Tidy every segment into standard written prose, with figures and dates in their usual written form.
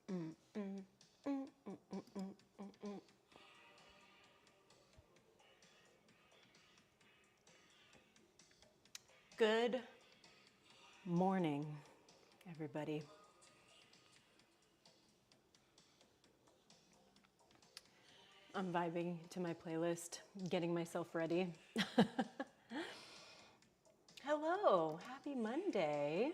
Good morning, everybody. I'm vibing to my playlist, getting myself ready. Hello, happy Monday.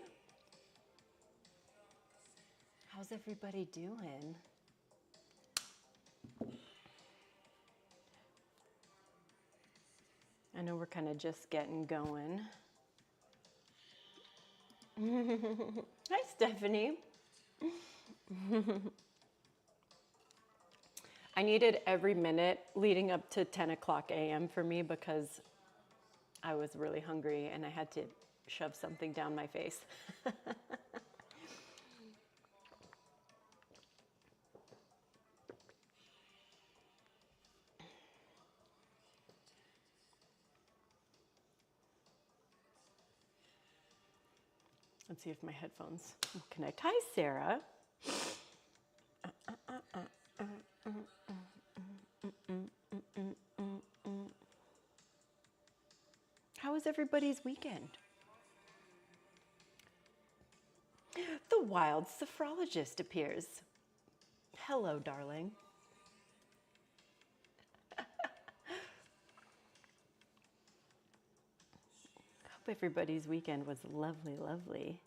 How's everybody doing? I know we're kind of just getting going. Hi, Stephanie. I needed every minute leading up to 10 o'clock a.m. for me because I was really hungry and I had to shove something down my face. Let's see if my headphones will connect. Hi, Sarah. How was everybody's weekend? The wild sophrologist appears. Hello, darling. Hope everybody's weekend was lovely, lovely.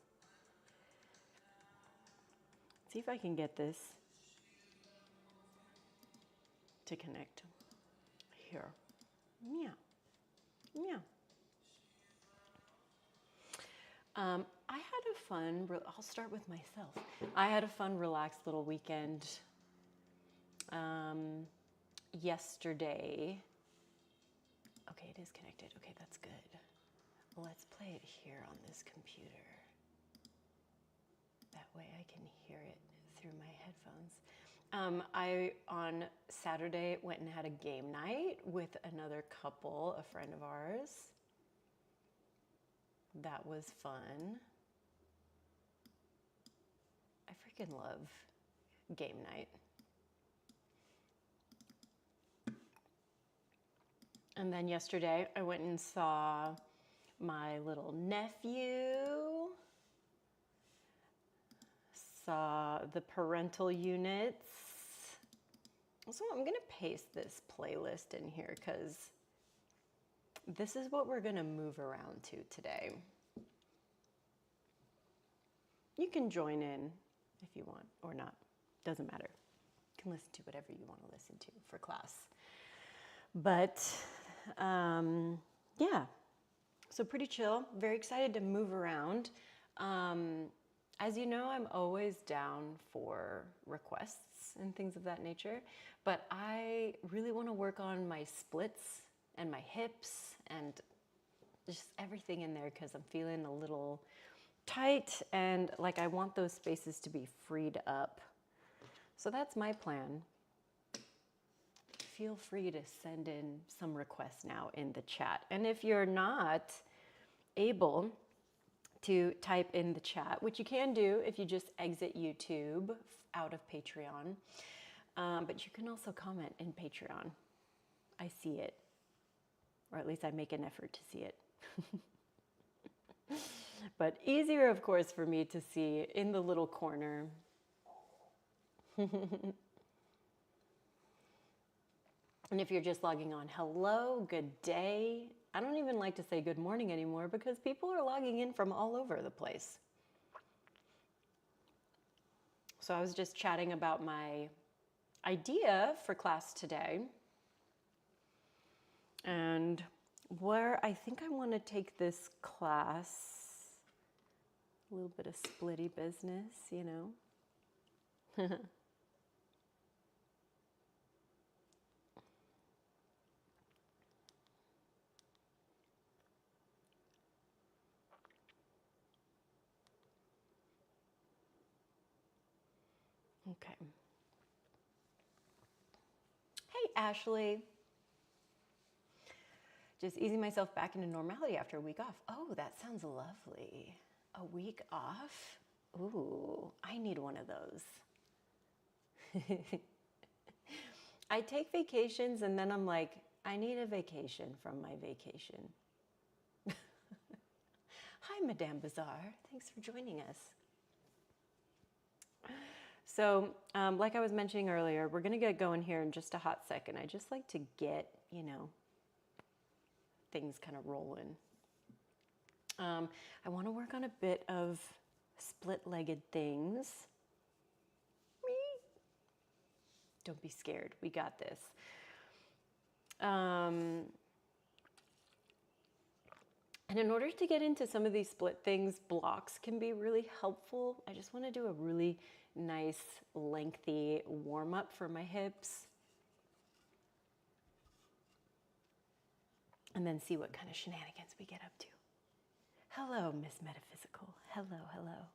See if I can get this to connect here. Yeah. Yeah. I had a fun, I'll start with myself. I had a fun, relaxed little weekend yesterday. Okay, it is connected. Okay, that's good. Let's play it here on this computer. That way I can hear it through my headphones. I, on Saturday, went and had a game night with another couple, a friend of ours. That was fun. I freaking love game night. And then yesterday, I went and saw my little nephew, saw the parental units. So I'm gonna paste this playlist in here because this is what we're gonna move around to today. You can join in if you want or not, doesn't matter. You can listen to whatever you want to listen to for class. But yeah, so pretty chill, very excited to move around. As you know, I'm always down for requests and things of that nature, but I really want to work on my splits and my hips and just everything in there because I'm feeling a little tight and like I want those spaces to be freed up. So that's my plan. Feel free to send in some requests now in the chat. And if you're not able to type in the chat, which you can do if you just exit YouTube out of Patreon, but you can also comment in Patreon. I see it, or at least I make an effort to see it. But easier, of course, for me to see in the little corner. And if you're just logging on, hello, good day. I don't even like to say good morning anymore because people are logging in from all over the place. So I was just chatting about my idea for class today and where I think I want to take this class. A little bit of splitty business, you know. Okay. Hey, Ashley. Just easing myself back into normality after a week off. Oh, that sounds lovely. A week off? Ooh, I need one of those. I take vacations and then I'm like, I need a vacation from my vacation. Hi, Madame Bazaar. Thanks for joining us. So, like I was mentioning earlier, we're going to get going here in just a hot second. I just like to get, things kind of rolling. I want to work on a bit of split-legged things. Don't be scared. We got this. And in order to get into some of these split things, blocks can be really helpful. I just want to do a really nice, lengthy warm-up for my hips. And then see what kind of shenanigans we get up to. Hello, Miss Metaphysical. Hello, hello.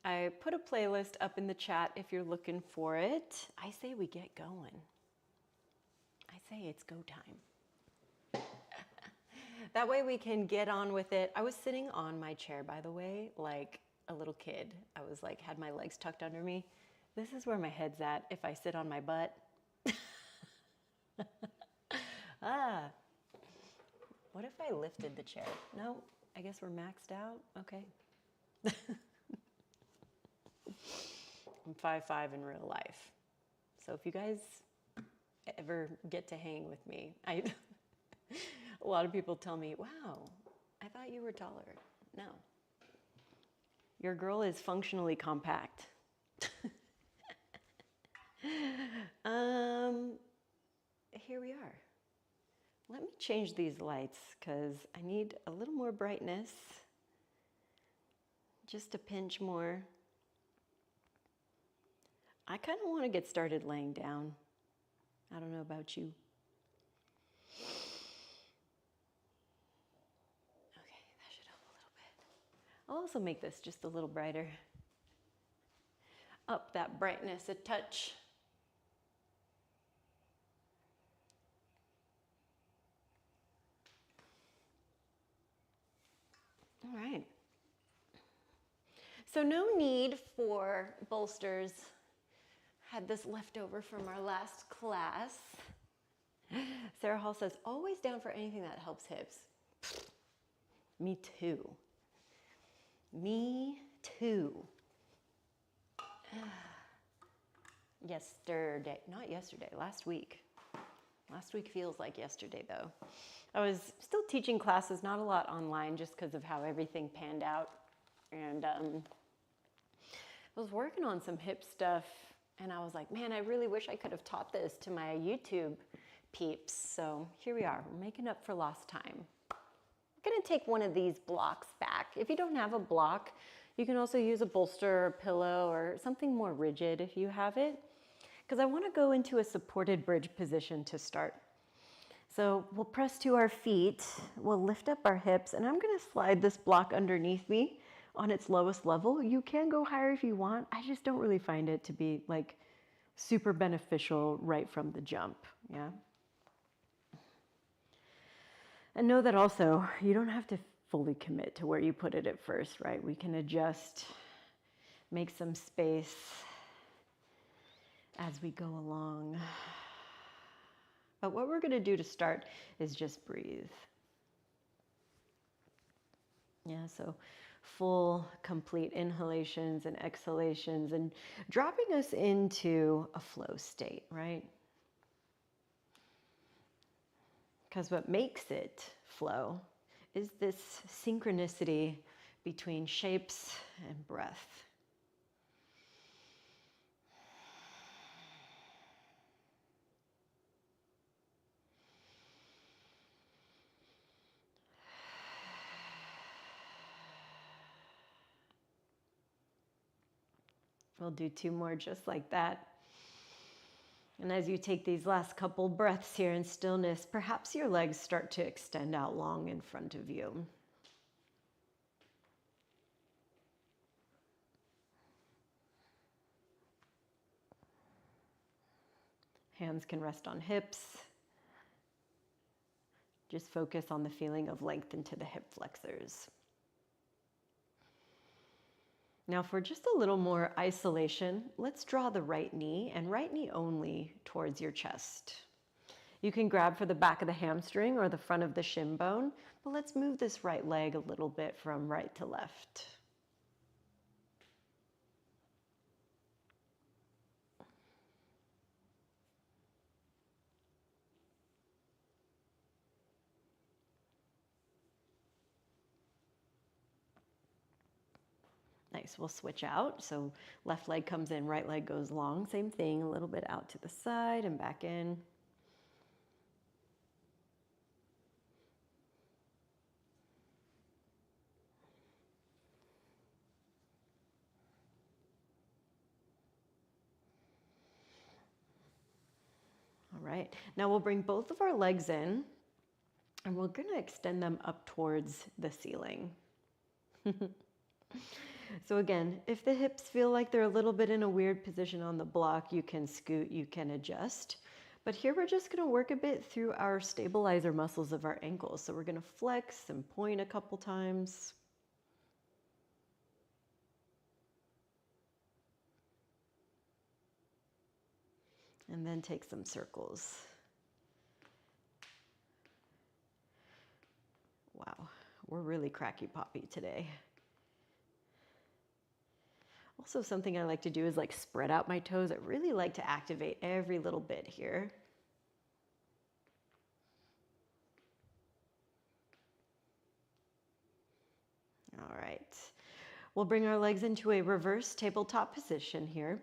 I put a playlist up in the chat if you're looking for it. I say we get going. I say it's go time. That way we can get on with it. I was sitting on my chair, by the way, like a little kid. I was like, had my legs tucked under me. This is where my head's at if I sit on my butt. What if I lifted the chair? No, I guess we're maxed out. Okay. I'm 5'5" in real life. So if you guys ever get to hang with me, a lot of people tell me, wow, I thought you were taller. No. Your girl is functionally compact. Here we are. Let me change these lights because I need a little more brightness. Just a pinch more. I kind of want to get started laying down. I don't know about you. Okay, that should help a little bit. I'll also make this just a little brighter. Up that brightness a touch. All right. So no need for bolsters. Had this left over from our last class. Sarah Hall says, always down for anything that helps hips. Me too. Me too. Yesterday, not yesterday, last week. Last week feels like yesterday though. I was still teaching classes, not a lot online just because of how everything panned out. And I was working on some hip stuff and I was like, man, I really wish I could have taught this to my YouTube peeps. So here we are, we're making up for lost time. I'm gonna take one of these blocks back. If you don't have a block, you can also use a bolster or pillow or something more rigid if you have it. Because I want to go into a supported bridge position to start. So we'll press to our feet, we'll lift up our hips, and I'm going to slide this block underneath me on its lowest level. You can go higher if you want. I just don't really find it to be like super beneficial right from the jump, yeah? And know that also, you don't have to fully commit to where you put it at first, right? We can adjust, make some space as we go along. But what we're going to do to start is just breathe. Yeah, so full, complete inhalations and exhalations and dropping us into a flow state, right? Because what makes it flow is this synchronicity between shapes and breath. We'll do 2 more just like that. And as you take these last couple breaths here in stillness, perhaps your legs start to extend out long in front of you. Hands can rest on hips. Just focus on the feeling of length into the hip flexors. Now for just a little more isolation, let's draw the right knee and right knee only towards your chest. You can grab for the back of the hamstring or the front of the shin bone, but let's move this right leg a little bit from right to left. Nice, we'll switch out. So left leg comes in, right leg goes long. Same thing, a little bit out to the side and back in. All right, now we'll bring both of our legs in and we're gonna extend them up towards the ceiling. So again, if the hips feel like they're a little bit in a weird position on the block, you can scoot, you can adjust. But here we're just gonna work a bit through our stabilizer muscles of our ankles. So we're gonna flex and point a couple times. And then take some circles. Wow, we're really cracky poppy today. Also, something I like to do is like spread out my toes. I really like to activate every little bit here. All right, we'll bring our legs into a reverse tabletop position here.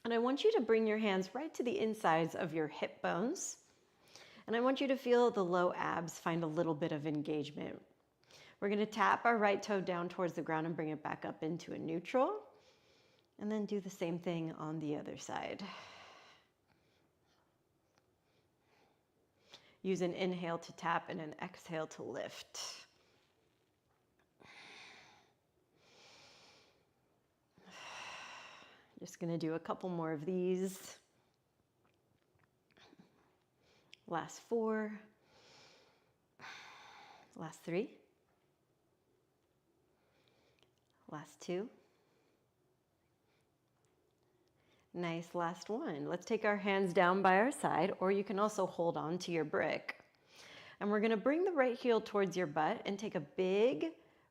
And I want you to bring your hands right to the insides of your hip bones. And I want you to feel the low abs find a little bit of engagement. We're gonna tap our right toe down towards the ground and bring it back up into a neutral. And then do the same thing on the other side. Use an inhale to tap and an exhale to lift. Just gonna do a couple more of these. Last 4. Last 3. Last 2. Nice, last 1. Let's take our hands down by our side, or you can also hold on to your brick. And we're gonna bring the right heel towards your butt and take a big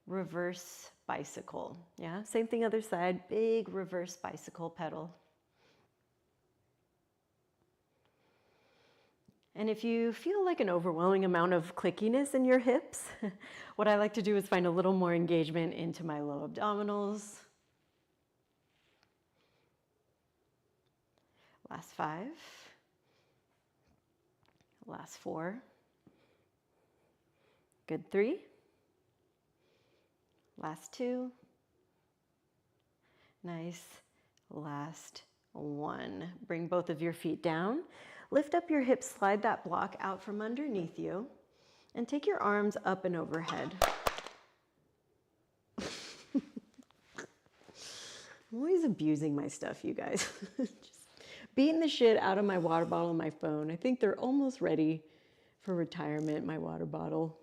reverse bicycle. Yeah, same thing other side, big reverse bicycle pedal. And if you feel like an overwhelming amount of clickiness in your hips, what I like to do is find a little more engagement into my low abdominals. Last 5. Last 4. Good 3. Last 2. Nice. Last 1. Bring both of your feet down. Lift up your hips, slide that block out from underneath you, and take your arms up and overhead. I'm always abusing my stuff, you guys. Just beating the shit out of my water bottle and my phone. I think they're almost ready for retirement, my water bottle.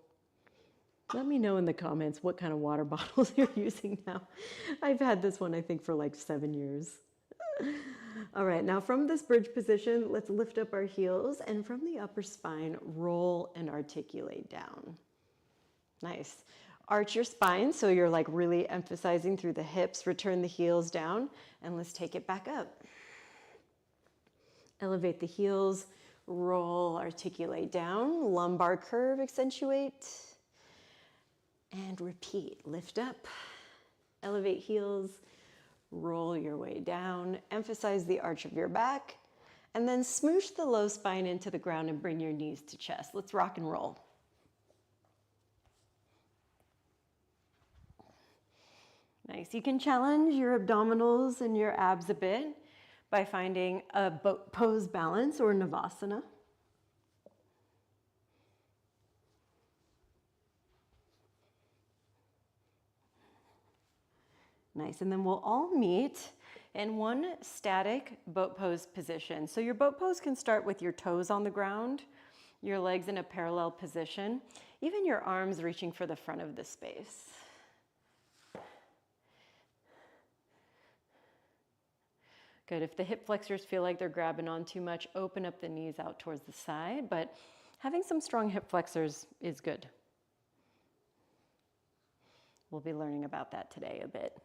Let me know in the comments what kind of water bottles you're using now. I've had this one, I think, for like 7 years. All right, now from this bridge position, let's lift up our heels and from the upper spine, roll and articulate down. Nice. Arch your spine so you're like really emphasizing through the hips, return the heels down, and let's take it back up. Elevate the heels, roll, articulate down, lumbar curve, accentuate, and repeat. Lift up, elevate heels, roll your way down, emphasize the arch of your back, and then smoosh the low spine into the ground and bring your knees to chest. Let's rock and roll. Nice. You can challenge your abdominals and your abs a bit by finding a boat pose balance or Savasana. Nice, and then we'll all meet in one static boat pose position. So your boat pose can start with your toes on the ground, your legs in a parallel position, even your arms reaching for the front of the space. Good. If the hip flexors feel like they're grabbing on too much, open up the knees out towards the side, but having some strong hip flexors is good. We'll be learning about that today a bit.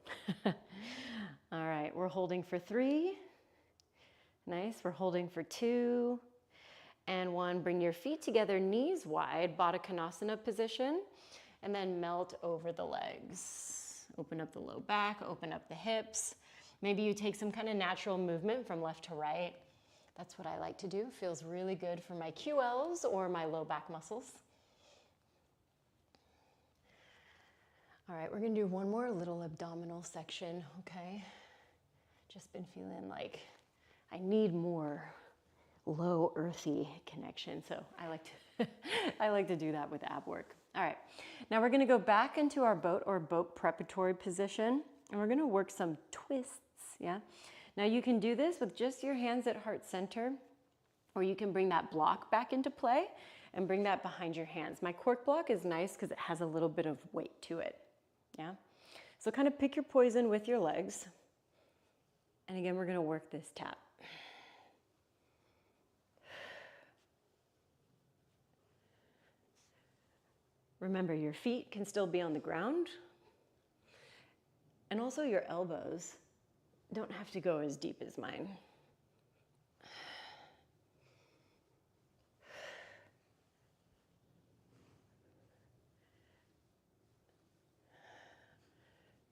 All right, we're holding for 3. Nice. We're holding for 2 and 1. Bring your feet together, knees wide, Baddha Konasana position, and then melt over the legs. Open up the low back, open up the hips. Maybe you take some kind of natural movement from left to right. That's what I like to do. Feels really good for my QLs or my low back muscles. All right, we're gonna do one more little abdominal section, okay? Just been feeling like I need more low earthy connection, so I like to I like to do that with ab work. All right, now we're gonna go back into our boat or boat preparatory position, and we're gonna work some twists, yeah? Now you can do this with just your hands at heart center, or you can bring that block back into play and bring that behind your hands. My cork block is nice because it has a little bit of weight to it. Yeah? So kind of pick your poison with your legs. And again, we're going to work this tap. Remember, your feet can still be on the ground. And also your elbows don't have to go as deep as mine.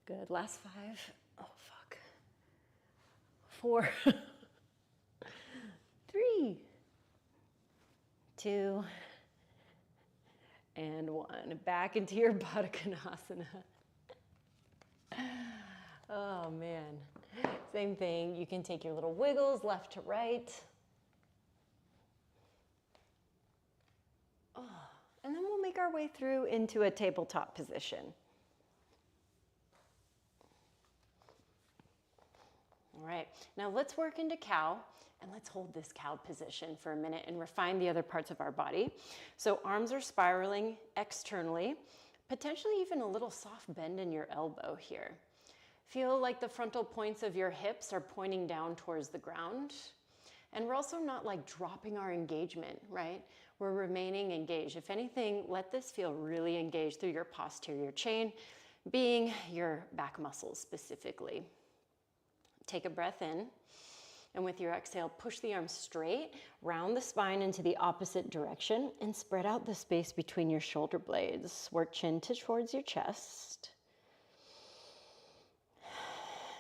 Good. Last 5. Oh, fuck. 4. 3. 2. And 1. Back into your Baddha Konasana. Oh, man. Same thing. You can take your little wiggles left to right. Oh, and then we'll make our way through into a tabletop position. All right, now let's work into cow, and let's hold this cow position for a minute and refine the other parts of our body. So arms are spiraling externally, potentially even a little soft bend in your elbow here. Feel like the frontal points of your hips are pointing down towards the ground. And we're also not like dropping our engagement, right? We're remaining engaged. If anything, let this feel really engaged through your posterior chain, being your back muscles specifically. Take a breath in, and with your exhale, push the arms straight, round the spine into the opposite direction, and spread out the space between your shoulder blades. Work chin towards your chest.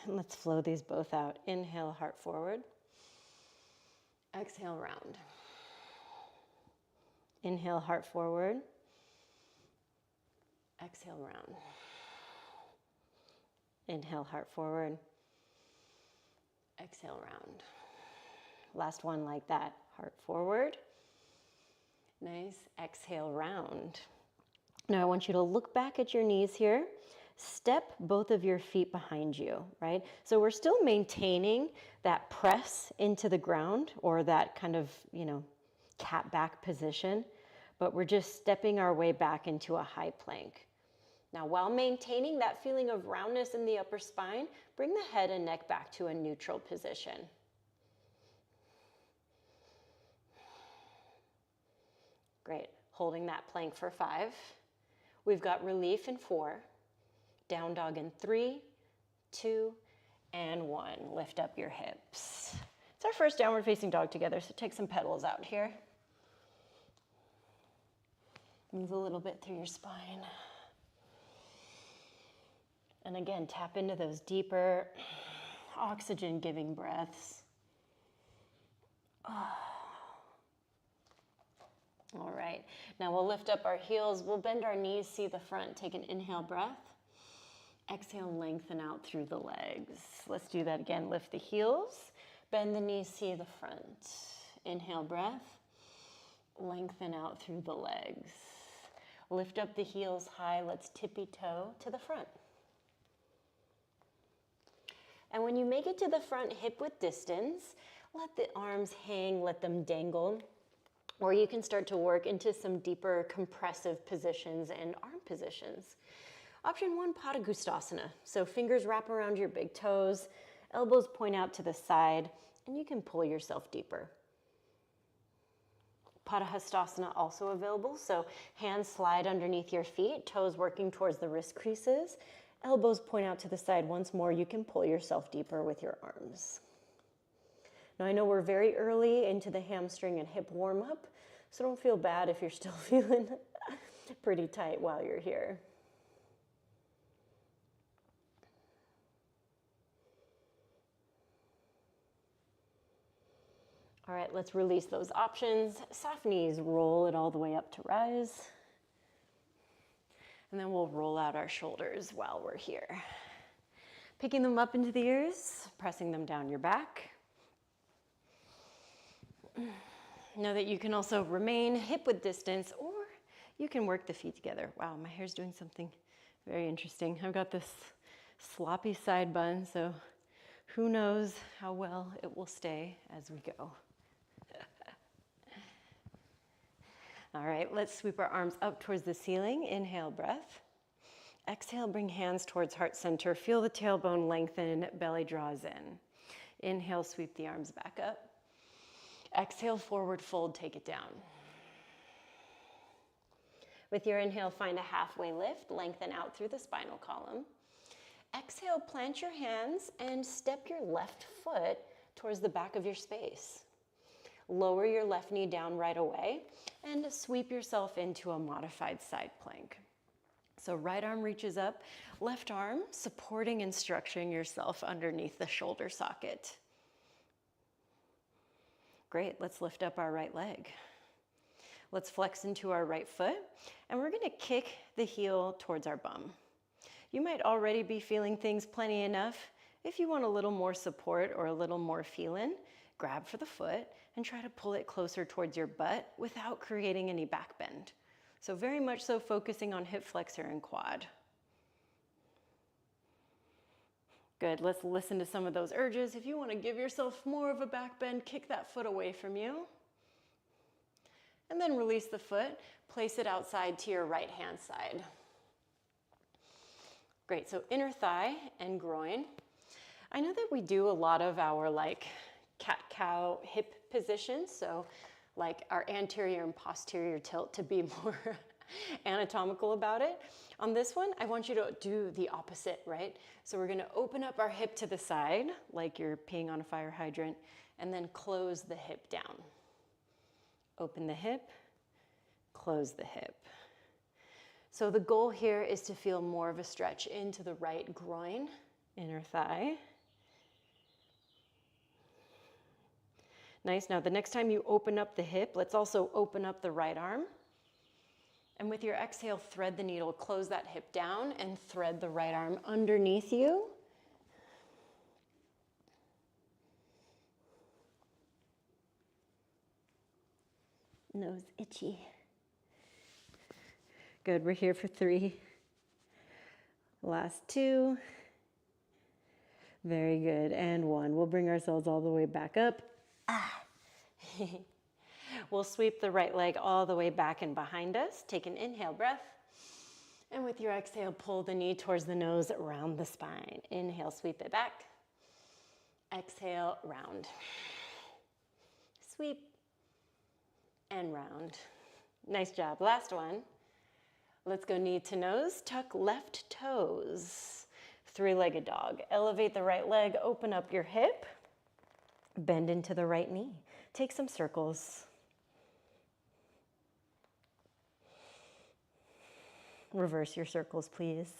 And let's flow these both out. Inhale, heart forward. Exhale, round. Inhale, heart forward. Exhale, round. Inhale, heart forward. Exhale, round. Last one like that. Heart forward. Nice. Exhale, round. Now I want you to look back at your knees here. Step both of your feet behind you, right? So we're still maintaining that press into the ground or that kind of, cat back position, but we're just stepping our way back into a high plank. Now, while maintaining that feeling of roundness in the upper spine, bring the head and neck back to a neutral position. Great. Holding that plank for 5. We've got relief in 4. Down dog in 3, 2, and 1. Lift up your hips. It's our first downward facing dog together, so take some pedals out here. Move a little bit through your spine. And again, tap into those deeper oxygen-giving breaths. Oh. All right, now we'll lift up our heels. We'll bend our knees, see the front. Take an inhale breath. Exhale, lengthen out through the legs. Let's do that again. Lift the heels, bend the knees, see the front. Inhale breath. Lengthen out through the legs. Lift up the heels high. Let's tippy toe to the front. And when you make it to the front, hip width distance, let the arms hang, let them dangle. Or you can start to work into some deeper compressive positions and arm positions. Option 1, Padangustasana. So fingers wrap around your big toes, Elbows point out to the side, and you can pull yourself deeper. Padahastasana also available, so hands slide underneath your feet, toes working towards the wrist creases. Elbows point out to the side. Once more, you can pull yourself deeper with your arms. Now I know we're very early into the hamstring and hip warm-up, so don't feel bad if you're still feeling pretty tight while you're here. All right, let's release those options. Soft knees, roll it all the way up to rise. And then we'll roll out our shoulders while we're here. Picking them up into the ears, pressing them down your back. Know that you can also remain hip width distance, or you can work the feet together. Wow, my hair's doing something very interesting. I've got this sloppy side bun, so who knows how well it will stay as we go. All right, let's sweep our arms up towards the ceiling. Inhale, breath. Exhale, bring hands towards heart center. Feel the tailbone lengthen, belly draws in. Inhale, sweep the arms back up. Exhale, forward fold, take it down. With your inhale, find a halfway lift, lengthen out through the spinal column. Exhale, plant your hands and step your left foot towards the back of your space. Lower your left knee down right away and sweep yourself into a modified side plank. So right arm reaches up, left arm supporting and structuring yourself underneath the shoulder socket. Great, let's lift up our right leg. Let's flex into our right foot, and we're gonna kick the heel towards our bum. You might already be feeling things plenty enough. If you want a little more support or a little more feeling, grab for the foot and try to pull it closer towards your butt without creating any back bend. So very much so focusing on hip flexor and quad. Good, let's listen to some of those urges. If you want to give yourself more of a back bend, kick that foot away from you. And then release the foot, place it outside to your right hand side. Great, so inner thigh and groin. I know that we do a lot of our cat-cow hip positions, so like our anterior and posterior tilt to be more anatomical about it. On this one, I want you to do the opposite, right? So we're gonna open up our hip to the side, like you're peeing on a fire hydrant, and then close the hip down. Open the hip, close the hip. So the goal here is to feel more of a stretch into the right groin, inner thigh. Nice, now the next time you open up the hip, let's also open up the right arm. And with your exhale, thread the needle, close that hip down and thread the right arm underneath you. Nose itchy. Good, we're here for 3. Last 2. Very good, and 1. We'll bring ourselves all the way back up. We'll sweep the right leg all the way back and behind us. Take an inhale breath. And with your exhale, pull the knee towards the nose, round the spine. Inhale, sweep it back. Exhale, round. Sweep and round. Nice job. Last one. Let's go knee to nose. Tuck left toes. 3-legged dog. Elevate the right leg, open up your hip. Bend into the right knee. Take some circles. Reverse your circles, please.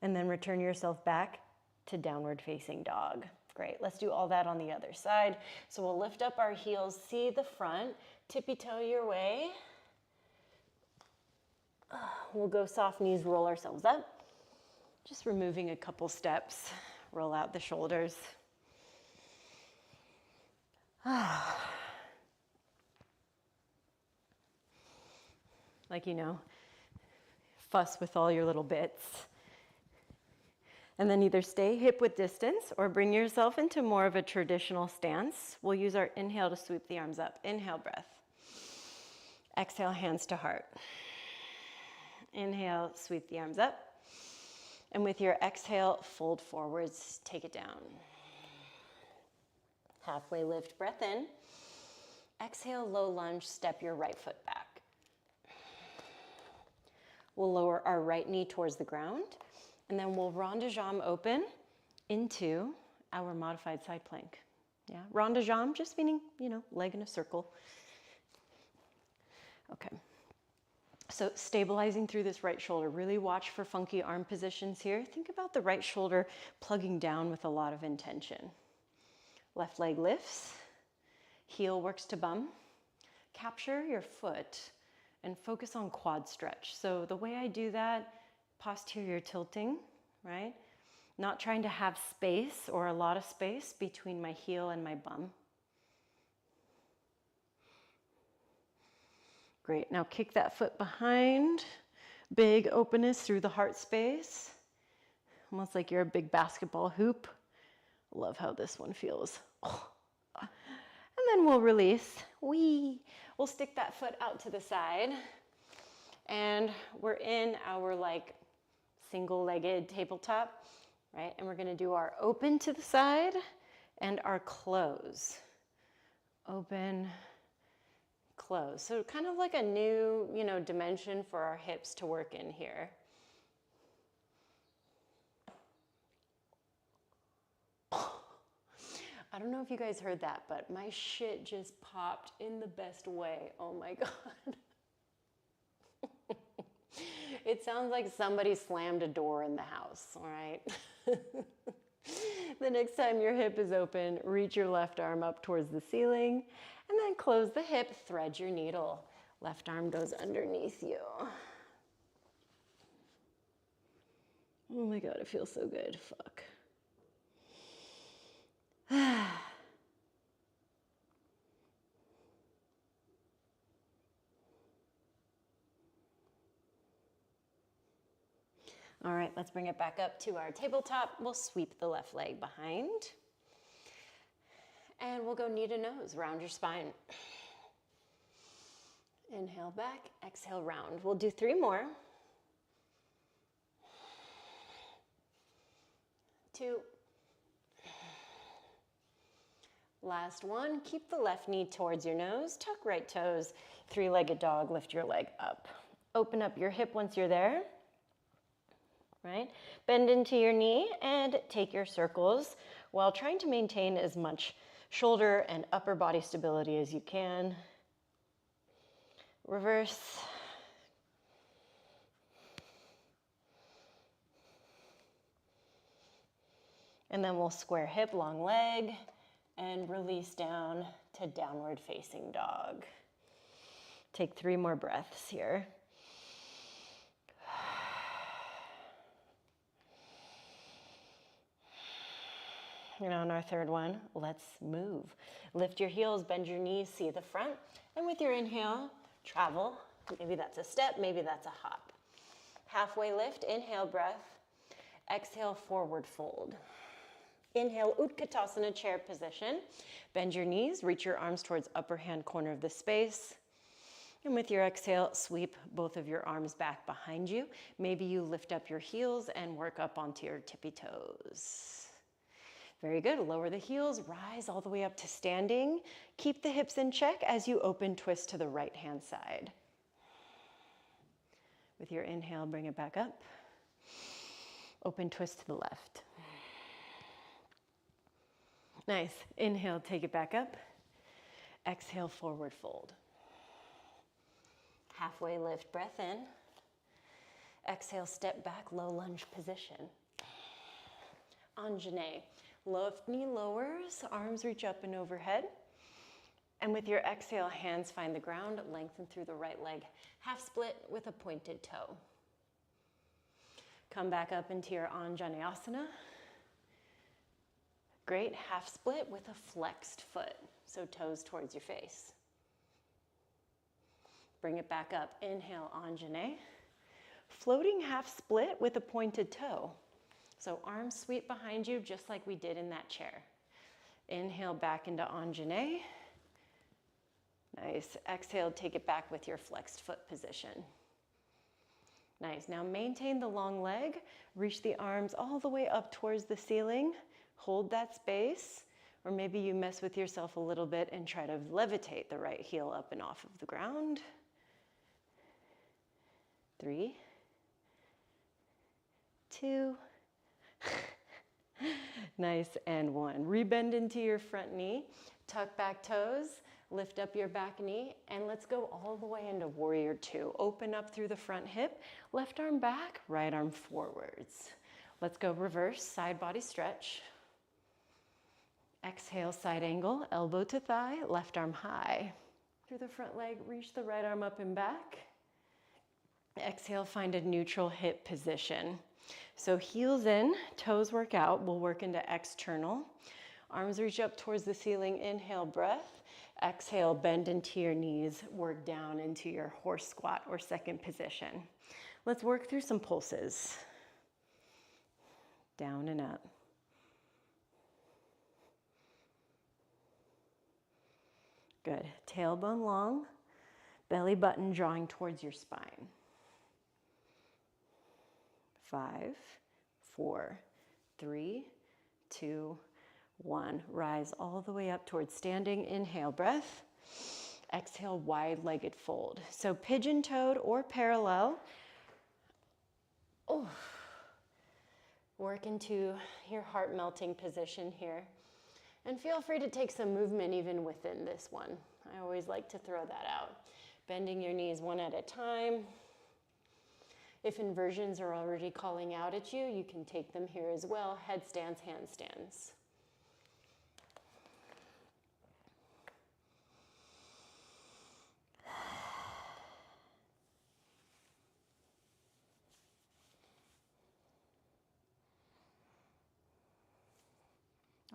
And then return yourself back to downward facing dog. Great, let's do all that on the other side. So we'll lift up our heels, see the front, tippy toe your way. We'll go soft knees, roll ourselves up. Just removing a couple steps, roll out the shoulders. Like, fuss with all your little bits. And then either stay hip width distance or bring yourself into more of a traditional stance. We'll use our inhale to sweep the arms up. Inhale, breath. Exhale, hands to heart. Inhale, sweep the arms up. And with your exhale, fold forwards, take it down. Halfway lift, breath in. Exhale, low lunge, step your right foot back. We'll lower our right knee towards the ground, and then we'll rond de jambe open into our modified side plank. Yeah, rond de jambe just meaning, leg in a circle. Okay. So stabilizing through this right shoulder. Really watch for funky arm positions here. Think about the right shoulder plugging down with a lot of intention. Left leg lifts. Heel works to bum. Capture your foot and focus on quad stretch. So the way I do that, posterior tilting, right? Not trying to have space or a lot of space between my heel and my bum. Great, now kick that foot behind. Big openness through the heart space. Almost like you're a big basketball hoop. Love how this one feels. Oh. And then we'll release. We'll stick that foot out to the side. And we're in our single-legged tabletop, right? And we're gonna do our open to the side and our close. Open, close. So kind of like a new, dimension for our hips to work in here. I don't know if you guys heard that, but my shit just popped in the best way. Oh my God. It sounds like somebody slammed a door in the house, all right? The next time your hip is open, reach your left arm up towards the ceiling, and then close the hip, thread your needle. Left arm goes underneath you. Oh my God, it feels so good, fuck. All right, let's bring it back up to our tabletop. We'll sweep the left leg behind. And we'll go knee to nose, round your spine. Inhale back, exhale round. We'll do 3 more. 2. Last one, keep the left knee towards your nose, tuck right toes, 3-legged dog, lift your leg up. Open up your hip once you're there, right? Bend into your knee and take your circles while trying to maintain as much shoulder and upper body stability as you can. Reverse. And then we'll square hip, long leg, and release down to downward facing dog. Take 3 more breaths here. And on our 3rd one, let's move. Lift your heels, bend your knees, see the front. And with your inhale, travel. Maybe that's a step, maybe that's a hop. Halfway lift, inhale breath. Exhale, forward fold. Inhale, Utkatasana, chair position. Bend your knees, reach your arms towards upper hand corner of the space. And with your exhale, sweep both of your arms back behind you. Maybe you lift up your heels and work up onto your tippy toes. Very good. Lower the heels, rise all the way up to standing. Keep the hips in check as you open twist to the right hand side. With your inhale, bring it back up. Open twist to the left. Nice. Inhale, take it back up. Exhale, forward fold. Halfway lift, breath in. Exhale, step back, low lunge position. Anjane. Left knee lowers, arms reach up and overhead. And with your exhale, hands find the ground, lengthen through the right leg. Half split with a pointed toe. Come back up into your Anjaneyasana. Great, half split with a flexed foot, so toes towards your face. Bring it back up, inhale, Anjane. Floating half split with a pointed toe. So arms sweep behind you just like we did in that chair. Inhale back into Anjane. Nice, exhale, take it back with your flexed foot position. Nice. Now maintain the long leg. Reach the arms all the way up towards the ceiling. Hold that space. Or maybe you mess with yourself a little bit and try to levitate the right heel up and off of the ground. 3, 2, nice, and 1. Rebend into your front knee, tuck back toes, lift up your back knee, and let's go all the way into warrior 2. Open up through the front hip, left arm back, right arm forwards. Let's go reverse, side body stretch. Exhale, side angle, elbow to thigh, left arm high. Through the front leg, reach the right arm up and back. Exhale, find a neutral hip position. So heels in, toes work out. We'll work into external. Arms reach up towards the ceiling. Inhale, breath. Exhale, bend into your knees. Work down into your horse squat or second position. Let's work through some pulses. Down and up. Good. Tailbone long, belly button drawing towards your spine. 5, 4, 3, 2, 1. Rise all the way up towards standing. Inhale, breath. Exhale, wide-legged fold. So pigeon-toed or parallel. Oh. Work into your heart-melting position here. And feel free to take some movement even within this one. I always like to throw that out. Bending your knees one at a time. If inversions are already calling out at you, you can take them here as well. Headstands, handstands.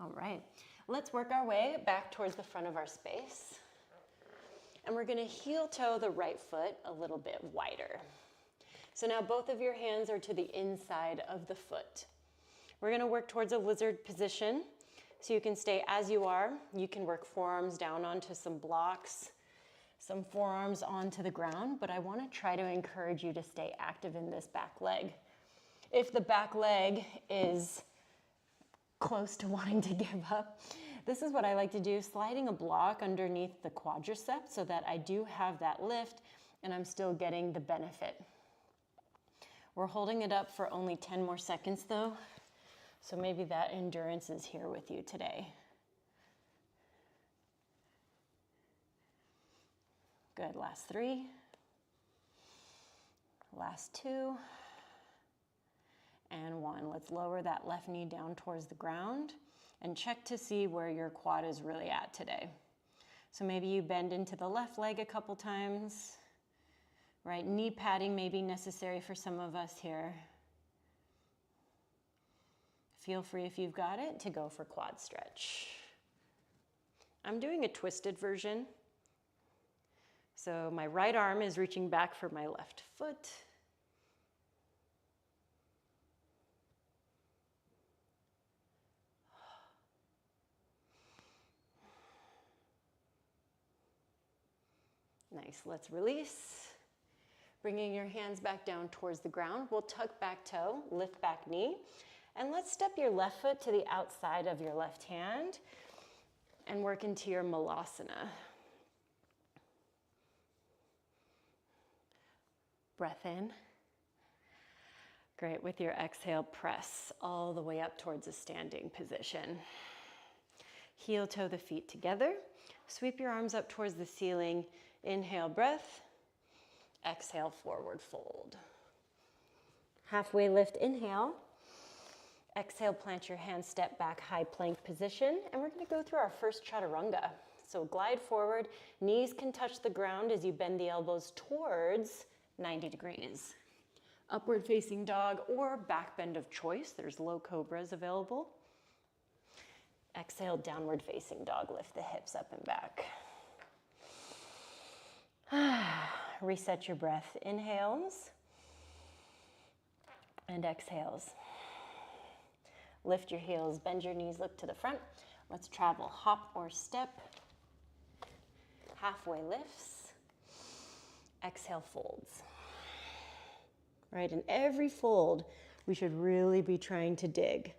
All right, let's work our way back towards the front of our space. And we're gonna heel toe the right foot a little bit wider. So now both of your hands are to the inside of the foot. We're gonna work towards a lizard position. So you can stay as you are. You can work forearms down onto some blocks, some forearms onto the ground, but I wanna try to encourage you to stay active in this back leg. If the back leg is close to wanting to give up, this is what I like to do, sliding a block underneath the quadriceps so that I do have that lift and I'm still getting the benefit. We're holding it up for only 10 more seconds though, so maybe that endurance is here with you today. Good, last 3, last 2, and 1. Let's lower that left knee down towards the ground and check to see where your quad is really at today. So maybe you bend into the left leg a couple times. Right, knee padding may be necessary for some of us here. Feel free, if you've got it, to go for quad stretch. I'm doing a twisted version. So my right arm is reaching back for my left foot. Nice, let's release. Bringing your hands back down towards the ground. We'll tuck back toe, lift back knee, and let's step your left foot to the outside of your left hand and work into your malasana. Breath in. Great, with your exhale, press all the way up towards a standing position. Heel toe the feet together. Sweep your arms up towards the ceiling. Inhale, breath. Exhale, forward fold. Halfway lift, inhale. Exhale, plant your hands, step back, high plank position. And we're gonna go through our first chaturanga. So glide forward, knees can touch the ground as you bend the elbows towards 90 degrees. Upward facing dog or back bend of choice. There's low cobras available. Exhale, downward facing dog. Lift the hips up and back. Reset your breath. Inhales and exhales. Lift your heels, bend your knees, look to the front. Let's travel hop or step. Halfway lifts. Exhale, folds. right? In every fold, we should really be trying to dig.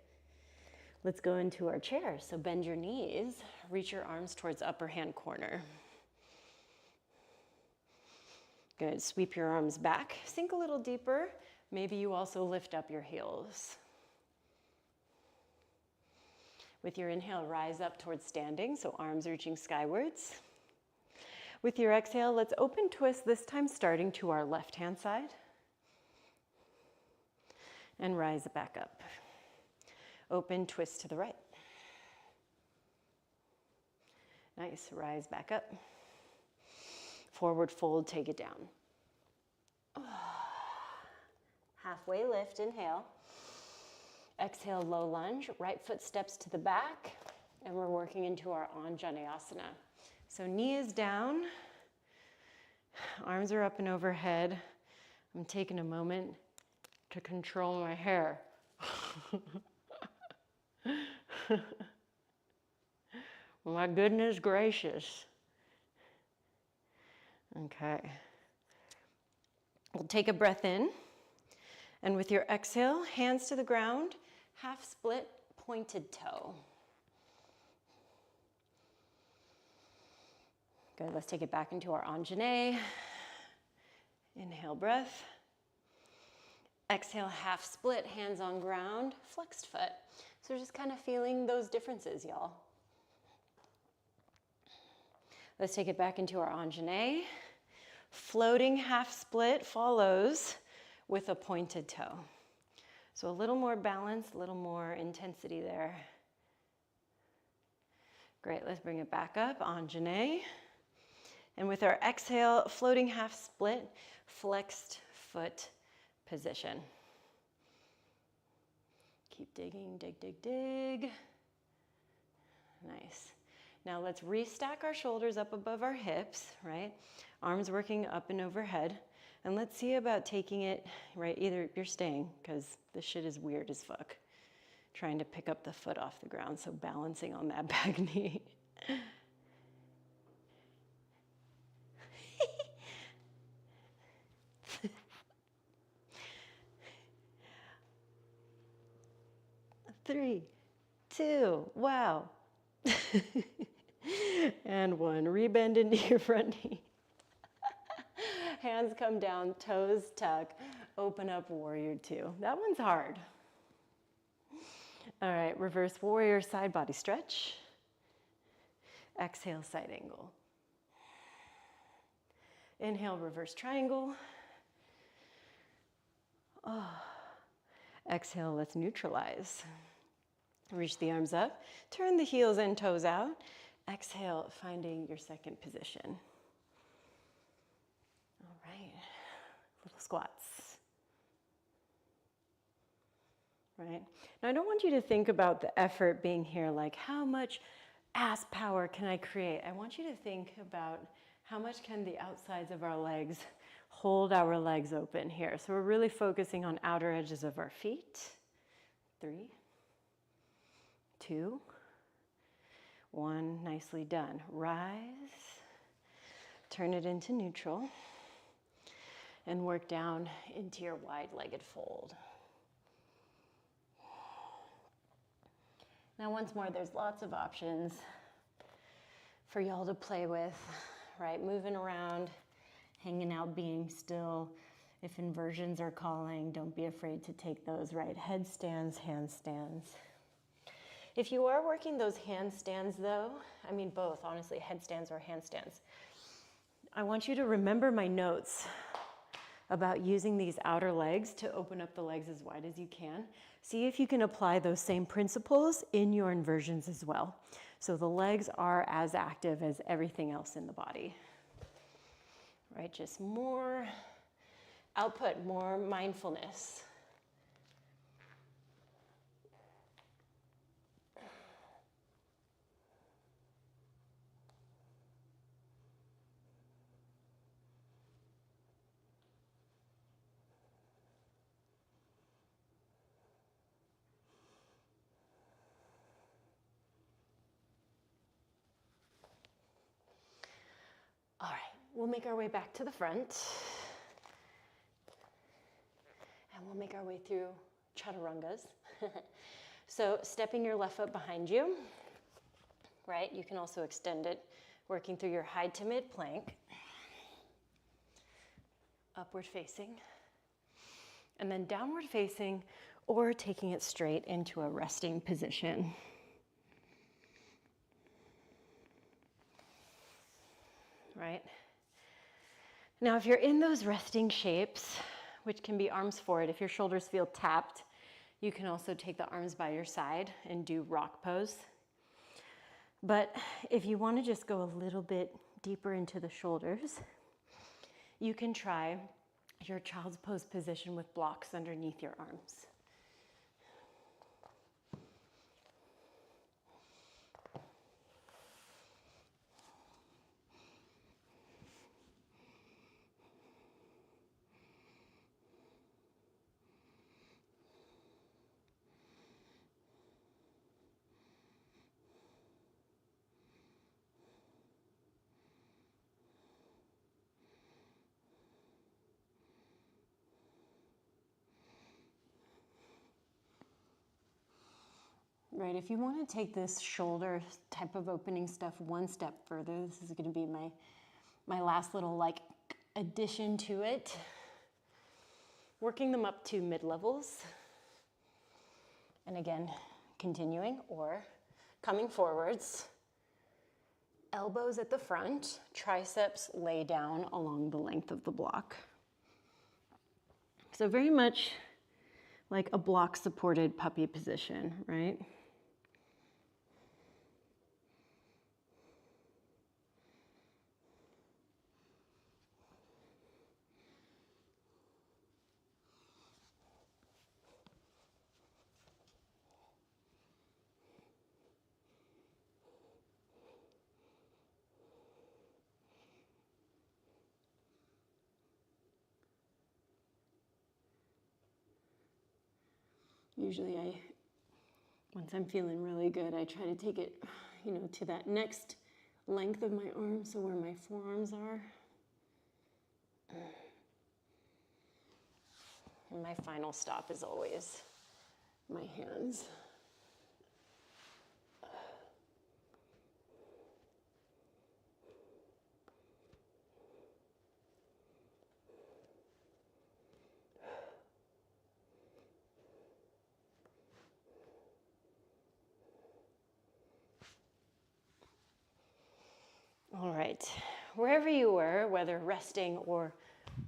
Let's go into our chair. So bend your knees, reach your arms towards upper hand corner. Good, sweep your arms back, sink a little deeper. Maybe you also lift up your heels. With your inhale, rise up towards standing, so arms reaching skywards. With your exhale, let's open twist, this time starting to our left-hand side. And rise back up. Open twist to the right. Nice, rise back up. Forward fold, take it down. Halfway lift, inhale. Exhale, low lunge, right foot steps to the back, and we're working into our asana. So knee is down, arms are up and overhead. I'm taking a moment to control my hair. My goodness gracious. Okay. We'll take a breath in, and with your exhale, hands to the ground, half split, pointed toe. Good, let's take it back into our Anjane. Inhale, breath. Exhale, half split, hands on ground, flexed foot. So just kind of feeling those differences, y'all. Let's take it back into our Anjane. Floating half split follows with a pointed toe. So a little more balance, a little more intensity there. Great, let's bring it back up, Anjane. And with our exhale, floating half split, flexed foot position. Keep digging, dig, dig, dig. Nice. Now let's restack our shoulders up above our hips, right? Arms working up and overhead. And let's see about taking it, right? Either you're staying, because this shit is weird as fuck. Trying to pick up the foot off the ground, so balancing on that back knee. Three, two, wow. And one, rebend into your front knee. Hands come down, toes tuck, open up, warrior two. That one's hard. All right, reverse warrior, side body stretch. Exhale, side angle. Inhale, reverse triangle. Oh. Exhale, let's neutralize. Reach the arms up, turn the heels and toes out. Exhale, finding your second position. All right, little squats. Right? Now I don't want you to think about the effort being here, like how much ass power can I create? I want you to think about how much can the outsides of our legs hold our legs open here. So we're really focusing on outer edges of our feet. 3, 2, 1, nicely done. Rise, turn it into neutral, and work down into your wide-legged fold. Now once more, there's lots of options for y'all to play with, right? Moving around, hanging out, being still. If inversions are calling, don't be afraid to take those, right? Headstands, handstands. If you are working those handstands though, I mean both, honestly, headstands or handstands, I want you to remember my notes about using these outer legs to open up the legs as wide as you can. See if you can apply those same principles in your inversions as well. So the legs are as active as everything else in the body. Right, just more output, more mindfulness. All right, we'll make our way back to the front. And we'll make our way through chaturangas. So stepping your left foot behind you, right? You can also extend it, working through your high to mid plank, upward facing, and then downward facing, or taking it straight into a resting position. Right? Now, if you're in those resting shapes, which can be arms forward, if your shoulders feel tapped, you can also take the arms by your side and do rock pose. But if you want to just go a little bit deeper into the shoulders, you can try your child's pose position with blocks underneath your arms. Right, if you want to take this shoulder type of opening stuff one step further, this is going to be my last little like addition to it. Working them up to mid-levels. And again, continuing or coming forwards. Elbows at the front, triceps lay down along the length of the block. So very much like a block supported puppy position, right? Usually once I'm feeling really good, I try to take it, to that next length of my arm, so where my forearms are. And my final stop is always my hands. All right, wherever you were, whether resting or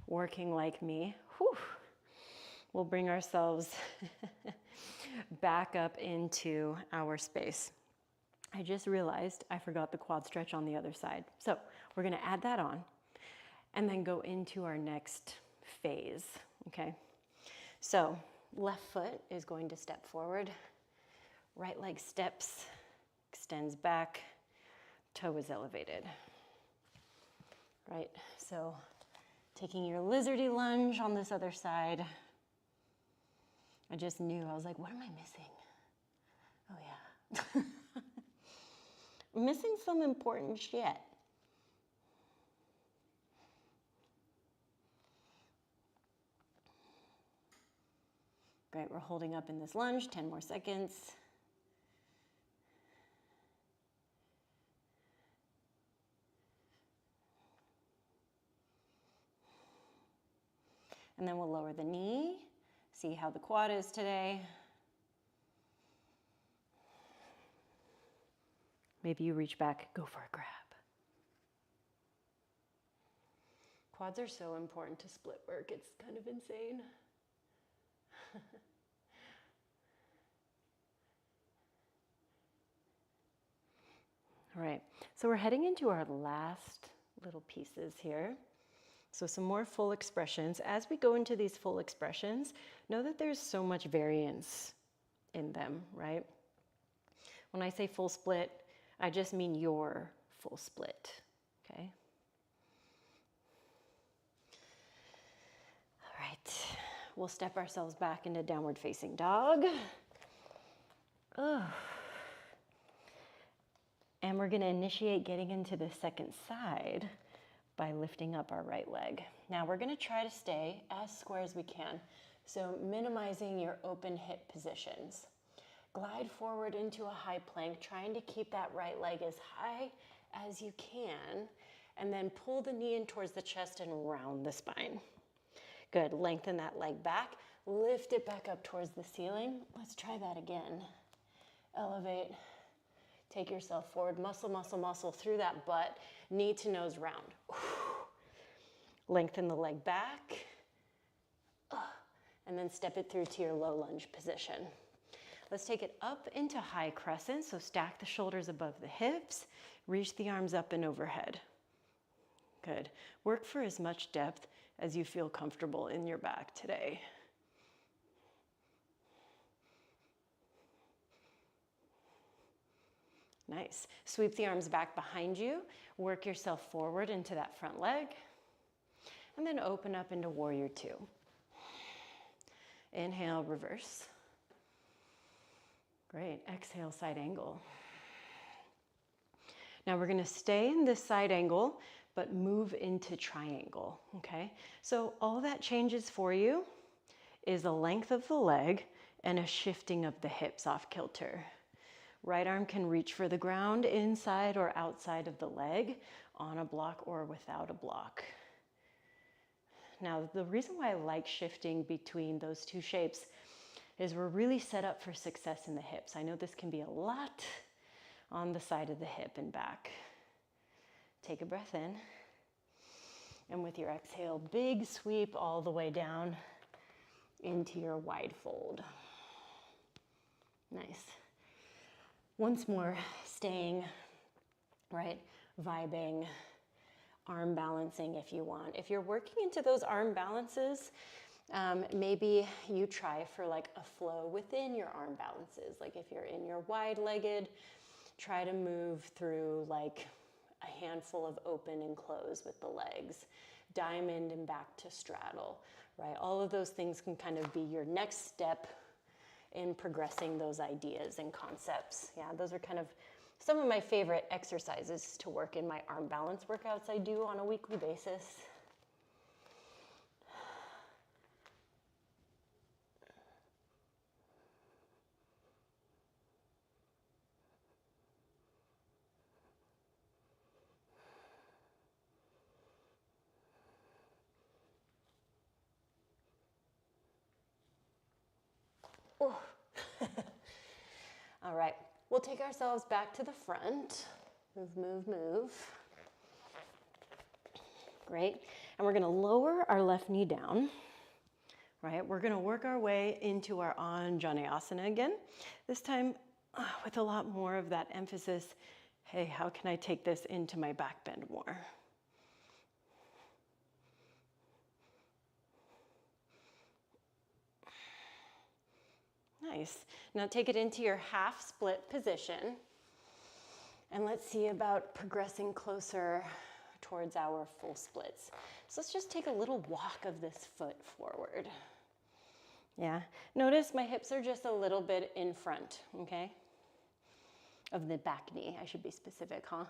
working like me, we'll bring ourselves back up into our space. I just realized I forgot the quad stretch on the other side. So we're gonna add that on and then go into our next phase, okay? So left foot is going to step forward, right leg steps, extends back, toe is elevated, right? So taking your lizardy lunge on this other side. I just knew, I was like, what am I missing? Oh yeah. I'm missing some important shit. Great, we're holding up in this lunge, 10 more seconds. And then we'll lower the knee, see how the quad is today. Maybe you reach back, go for a grab. Quads are so important to split work, it's kind of insane. All right, so we're heading into our last little pieces here. So some more full expressions. As we go into these full expressions, know that there's so much variance in them, right? When I say full split, I just mean your full split, okay? All right, we'll step ourselves back into downward facing dog. And we're gonna initiate getting into the second side by lifting up our right leg. Now we're gonna try to stay as square as we can. So minimizing your open hip positions. Glide forward into a high plank, trying to keep that right leg as high as you can, and then pull the knee in towards the chest and round the spine. Good, lengthen that leg back, lift it back up towards the ceiling. Let's try that again. Elevate, take yourself forward, muscle, muscle, muscle through that butt, knee to nose round. Lengthen the leg back, and then step it through to your low lunge position. Let's take it up into high crescent, so stack the shoulders above the hips, reach the arms up and overhead. Good. Work for as much depth as you feel comfortable in your back today. Nice. Sweep the arms back behind you, work yourself forward into that front leg, and then open up into warrior two. Inhale, reverse. Great, exhale, side angle. Now we're gonna stay in this side angle, but move into triangle, okay? So all that changes for you is a length of the leg and a shifting of the hips off kilter. Right arm can reach for the ground inside or outside of the leg, on a block or without a block. Now, the reason why I like shifting between those two shapes is we're really set up for success in the hips. I know this can be a lot on the side of the hip and back. Take a breath in, and with your exhale, big sweep all the way down into your wide fold. Nice. Once more, staying, right, vibing, arm balancing if you want. If you're working into those arm balances, maybe you try for like a flow within your arm balances. Like if you're in your wide-legged, try to move through like a handful of open and close with the legs, diamond and back to straddle, right? All of those things can kind of be your next step in progressing those ideas and concepts. Yeah, those are kind of some of my favorite exercises to work in my arm balance workouts I do on a weekly basis. Oh. All right, we'll take ourselves back to the front. Move, move, move. Great, and we're gonna lower our left knee down, right? We're gonna work our way into our Anjaneyasana again. This time with a lot more of that emphasis, hey, how can I take this into my back bend more? Nice. Now take it into your half split position. And let's see about progressing closer towards our full splits. So let's just take a little walk of this foot forward. Yeah. Notice my hips are just a little bit in front, okay? Of the back knee. I should be specific, huh?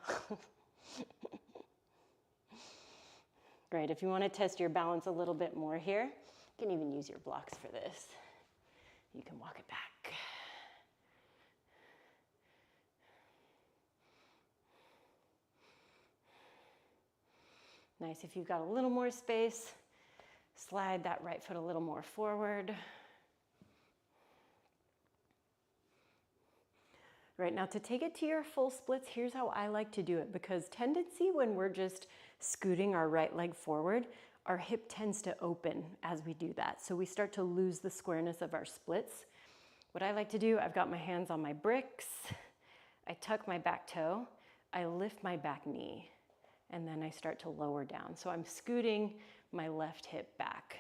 Great. If you want to test your balance a little bit more here, you can even use your blocks for this. You can walk it back. Nice. If you've got a little more space, slide that right foot a little more forward. Right, now to take it to your full splits, here's how I like to do it, because tendency when we're just scooting our right leg forward, our hip tends to open as we do that. So we start to lose the squareness of our splits. What I like to do, I've got my hands on my bricks, I tuck my back toe, I lift my back knee, and then I start to lower down. So I'm scooting my left hip back.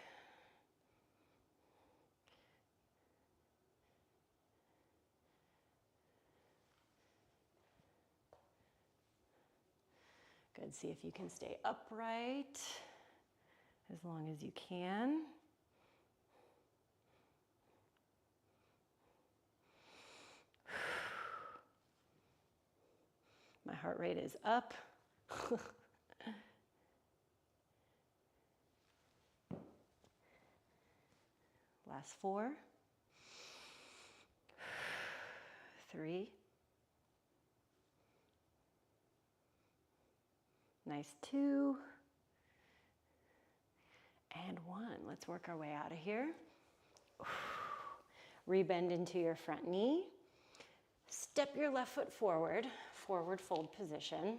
Good, see if you can stay upright as long as you can. My heart rate is up. Last 4, 3, nice 2, and 1. Let's work our way out of here. Rebend into your front knee. Step your left foot forward, forward fold position.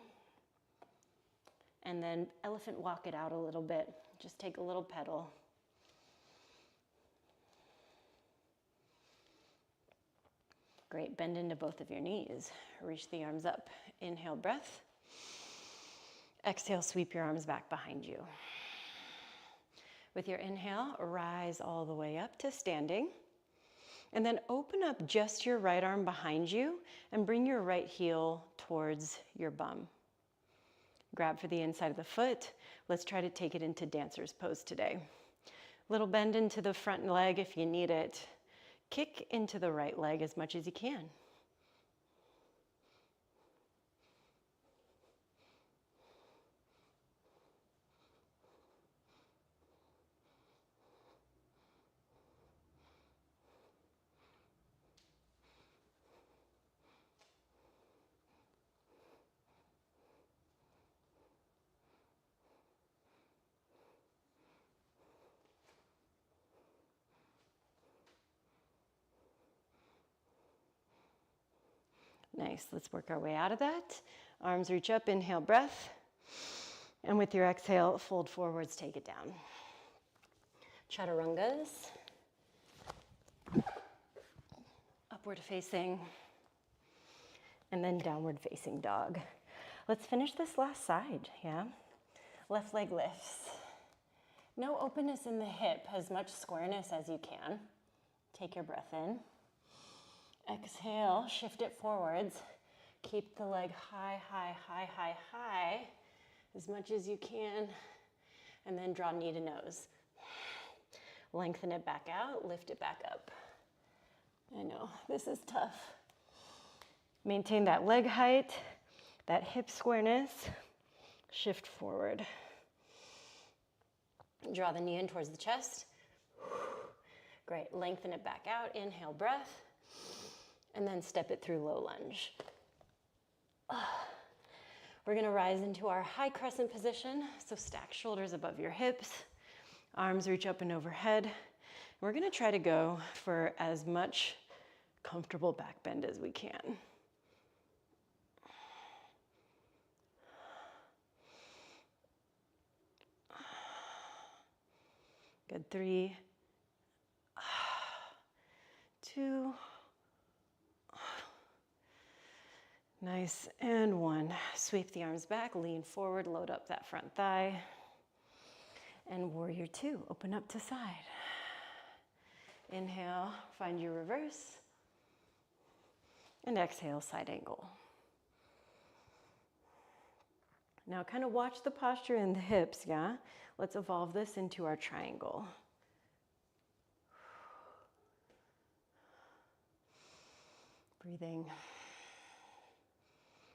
And then elephant walk it out a little bit. Just take a little pedal. Great, bend into both of your knees. Reach the arms up. Inhale, breath. Exhale, sweep your arms back behind you. With your inhale, rise all the way up to standing. And then open up just your right arm behind you and bring your right heel towards your bum. Grab for the inside of the foot. Let's try to take it into dancer's pose today. Little bend into the front leg if you need it. Kick into the right leg as much as you can. Nice, let's work our way out of that. Arms reach up, inhale, breath. And with your exhale, fold forwards, take it down. Chaturangas. Upward facing. And then downward facing dog. Let's finish this last side, yeah? Left leg lifts. No openness in the hip, as much squareness as you can. Take your breath in. Exhale, shift it forwards. Keep the leg high, high, high, high, high, as much as you can. And then draw knee to nose. Lengthen it back out, lift it back up. I know, this is tough. Maintain that leg height, that hip squareness. Shift forward. Draw the knee in towards the chest. Great, lengthen it back out, inhale, breath. And then step it through low lunge. We're gonna rise into our high crescent position. So stack shoulders above your hips, arms reach up and overhead. We're gonna try to go for as much comfortable back bend as we can. Good, 3, 2, nice, and 1. Sweep the arms back, lean forward, load up that front thigh. And warrior 2, open up to side. Inhale, find your reverse. And exhale, side angle. Now kind of watch the posture in the hips, yeah? Let's evolve this into our triangle. Breathing.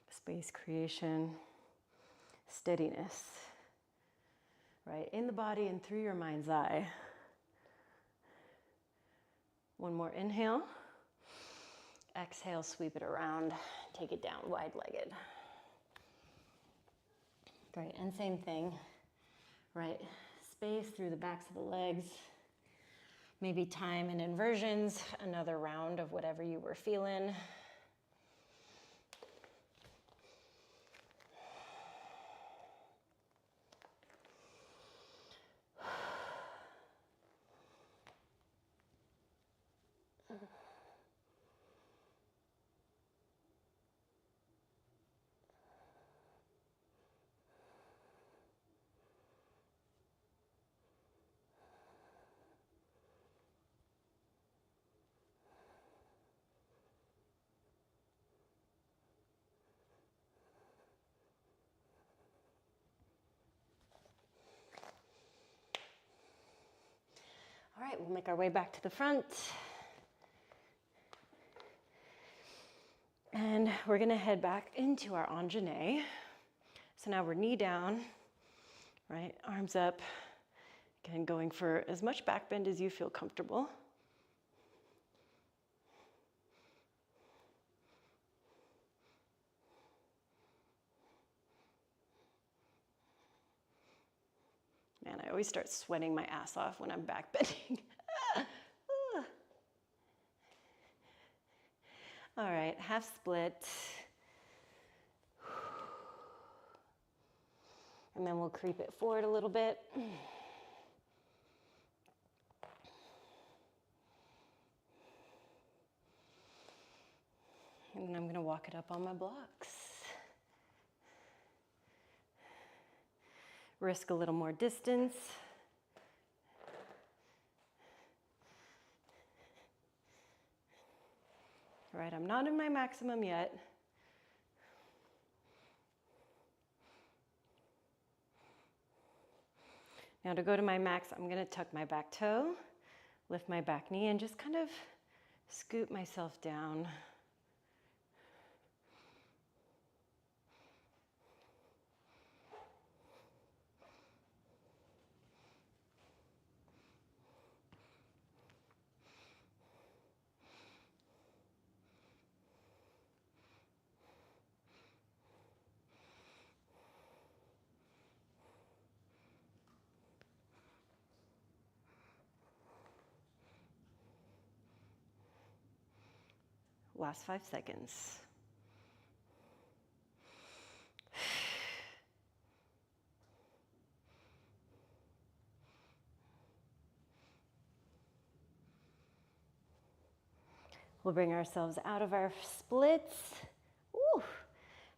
Space creation. Steadiness. Right, in the body and through your mind's eye. One more inhale. Exhale, sweep it around. Take it down, wide-legged. Great, and same thing, right? Space through the backs of the legs. Maybe time and inversions, another round of whatever you were feeling. All right, we'll make our way back to the front. And we're gonna head back into our Anjane. So now we're knee down, right? Arms up. Again, going for as much back bend as you feel comfortable. always start sweating my ass off when I'm back bending. All right, half split. And then we'll creep it forward a little bit. And then I'm going to walk it up on my blocks. Risk a little more distance. All right, I'm not in my maximum yet. Now to go to my max, I'm going to tuck my back toe, lift my back knee, and just kind of scoot myself down. Last 5 seconds. We'll bring ourselves out of our splits. Woo,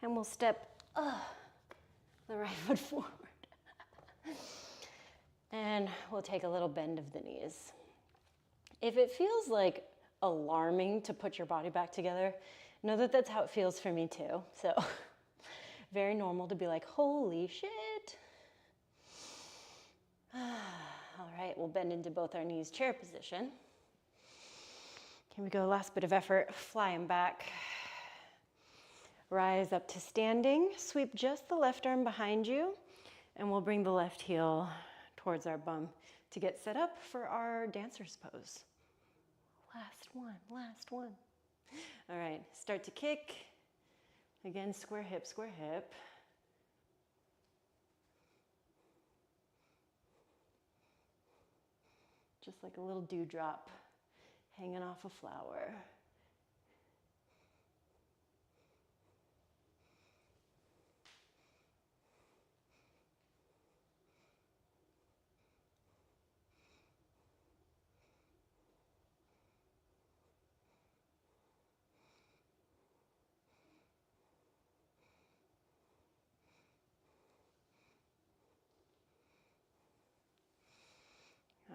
and we'll step the right foot forward. And we'll take a little bend of the knees. If it feels like alarming to put your body back together, know that that's how it feels for me too. So very normal to be like, holy shit. All right, we'll bend into both our knees, chair position. Here we go, last bit of effort, flying back. Rise up to standing, sweep just the left arm behind you, and we'll bring the left heel towards our bum to get set up for our dancer's pose. Last one, last one. All right, start to kick. Again, square hip, square hip. Just like a little dewdrop hanging off a flower.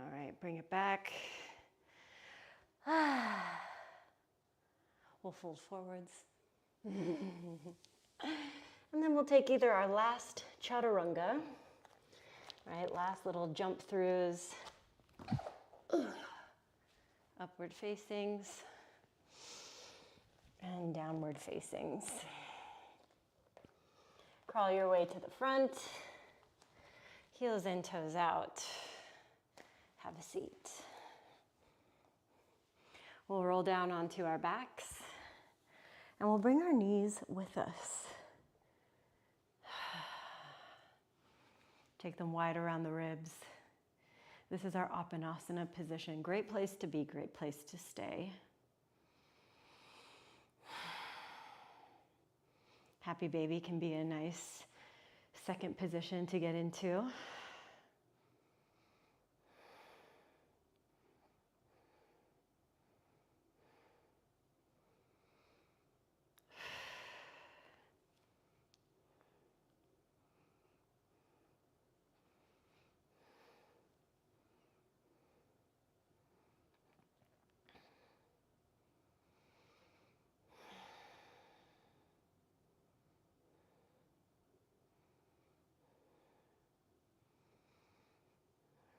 All right, bring it back. We'll fold forwards. And then we'll take either our last chaturanga, right? Last little jump throughs, upward facings, and downward facings. Crawl your way to the front, heels in, toes out. Have a seat. We'll roll down onto our backs and we'll bring our knees with us. Take them wide around the ribs. This is our Appanasana position. Great place to be, great place to stay. Happy baby can be a nice second position to get into.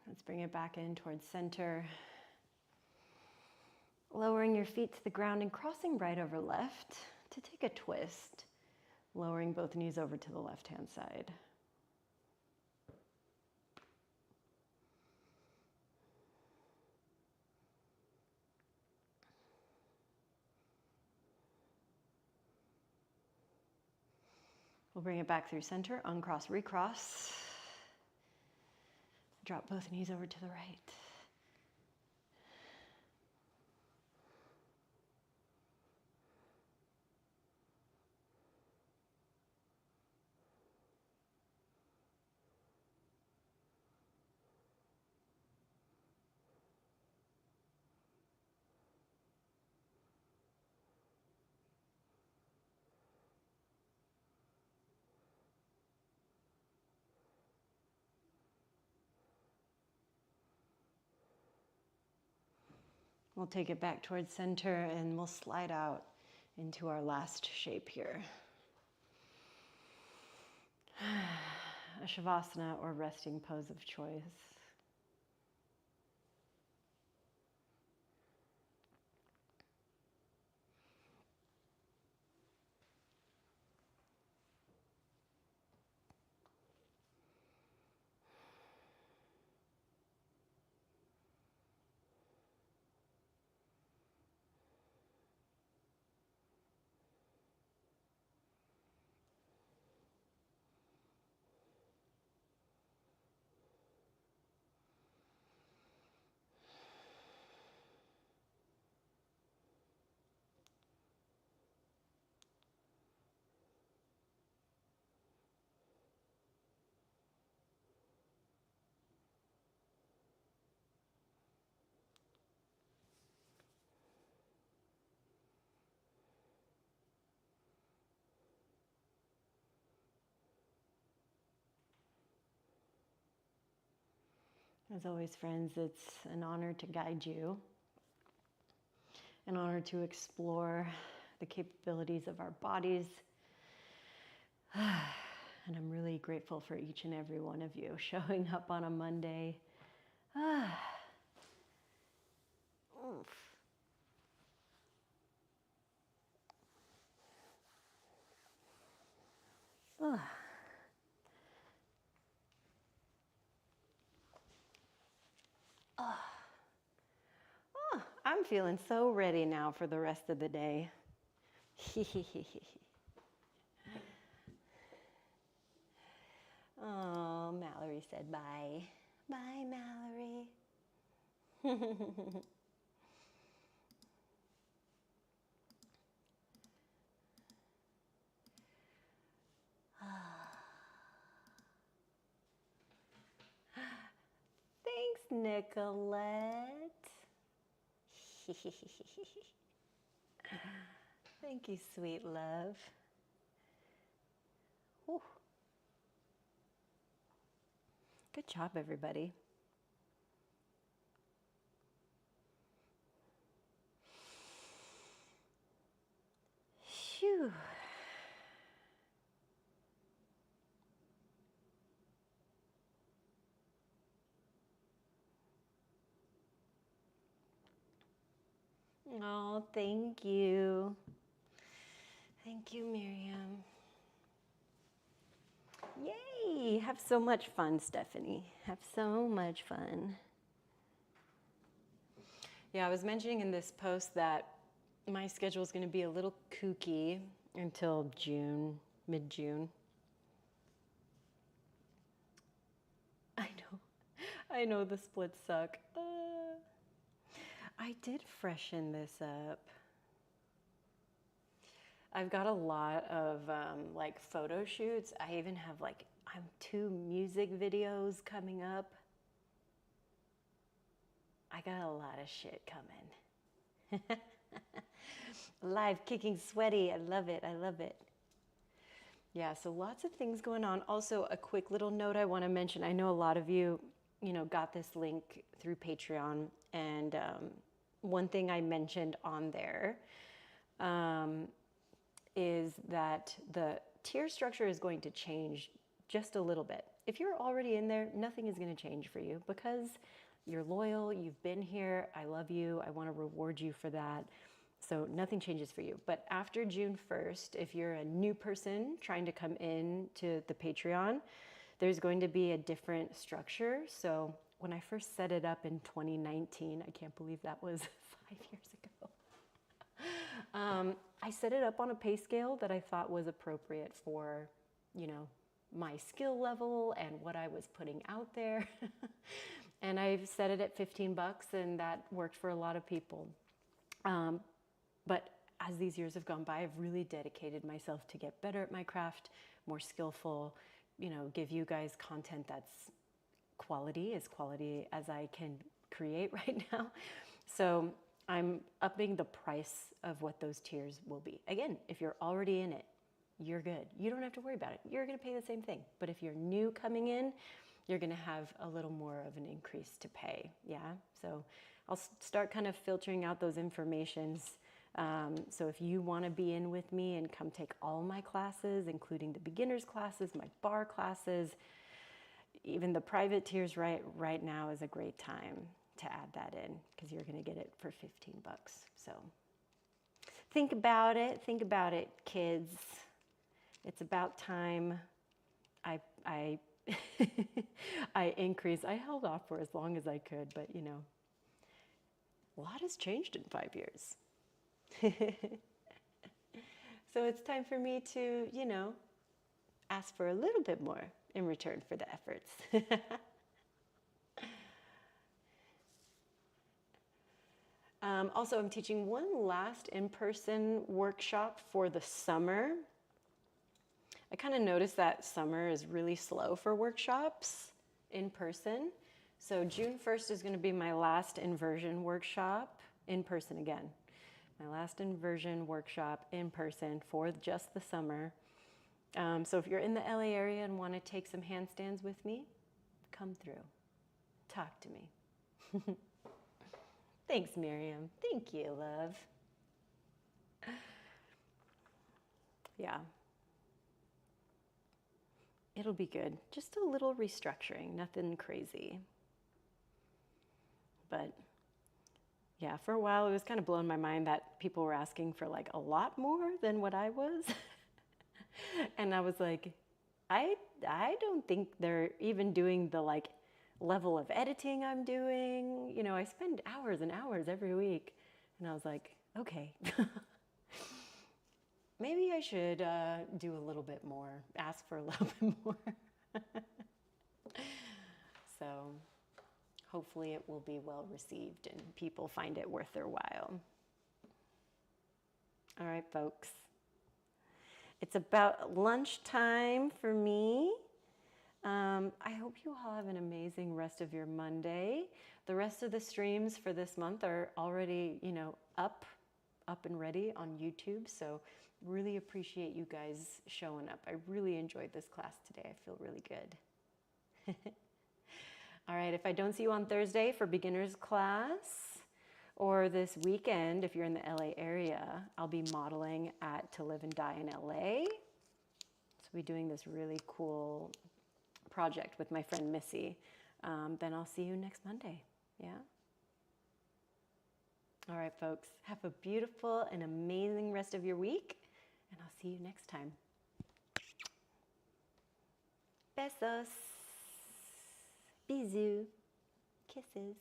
Let's bring it back in towards center. Lowering your feet to the ground and crossing right over left to take a twist. Lowering both knees over to the left-hand side. We'll bring it back through center, uncross, recross. Drop both knees over to the right. We'll take it back towards center and we'll slide out into our last shape here. A Savasana or resting pose of choice. As always, friends, it's an honor to guide you, an honor to explore the capabilities of our bodies. And I'm really grateful for each and every one of you showing up on a Monday. Oof. I'm feeling so ready now for the rest of the day. Oh, Mallory said bye. Bye, Mallory. Thanks, Nicolette. Thank you, sweet love. Whew. Good job, everybody. Phew. Oh, thank you. Thank you, Miriam. Yay! Have so much fun, Stephanie. Have so much fun. Yeah, I was mentioning in this post that my schedule is going to be a little kooky until June, mid-June. I know the splits suck. I did freshen this up. I've got a lot of like photo shoots. I even have like 2 music videos coming up. I got a lot of shit coming. Live, kicking, sweaty. I love it. I love it. Yeah, so lots of things going on. Also, a quick little note I want to mention. I know a lot of you, got this link through Patreon, and one thing I mentioned on there is that the tier structure is going to change just a little bit. If you're already in there, nothing is going to change for you because you're loyal, you've been here, I love you, I want to reward you for that. So nothing changes for you. But after June 1st, if you're a new person trying to come in to the Patreon, there's going to be a different structure. So when I first set it up in 2019, I can't believe that was 5 years ago. I set it up on a pay scale that I thought was appropriate for, my skill level and what I was putting out there. And I've set it at 15 bucks, and that worked for a lot of people. But as these years have gone by, I've really dedicated myself to get better at my craft, more skillful, give you guys content that's quality as I can create right now. So I'm upping the price of what those tiers will be. Again, if you're already in it, you're good. You don't have to worry about it. You're going to pay the same thing. But if you're new coming in, you're going to have a little more of an increase to pay. Yeah. So I'll start kind of filtering out those informations. So if you want to be in with me and come take all my classes, including the beginners classes, my bar classes, even the private tiers right now is a great time to add that in, because you're going to get it for 15 bucks. So think about it, kids. It's about time I I increase. I held off for as long as I could, but a lot has changed in 5 years. So it's time for me to, ask for a little bit more in return for the efforts. Also, I'm teaching one last in-person workshop for the summer. I kind of noticed that summer is really slow for workshops in person. So June 1st is going to be my last inversion workshop in person again. My last inversion workshop in person for just the summer. So if you're in the LA area and want to take some handstands with me, come through. Talk to me. Thanks, Miriam. Thank you, love. Yeah. It'll be good. Just a little restructuring, nothing crazy. But yeah, for a while it was kind of blowing my mind that people were asking for like a lot more than what I was. And I was like, I don't think they're even doing the like level of editing I'm doing. I spend hours and hours every week. And I was like, okay, maybe I should do a little bit more, ask for a little bit more. So hopefully it will be well received and people find it worth their while. All right, folks. It's about lunchtime for me. I hope you all have an amazing rest of your Monday. The rest of the streams for this month are already, up and ready on YouTube. So really appreciate you guys showing up. I really enjoyed this class today. I feel really good. All right, if I don't see you on Thursday for beginners class, or this weekend, if you're in the LA area, I'll be modeling at To Live and Die in LA. So we'll be doing this really cool project with my friend Missy. Then I'll see you next Monday. Yeah? All right, folks. Have a beautiful and amazing rest of your week, and I'll see you next time. Besos. Bisous. Kisses.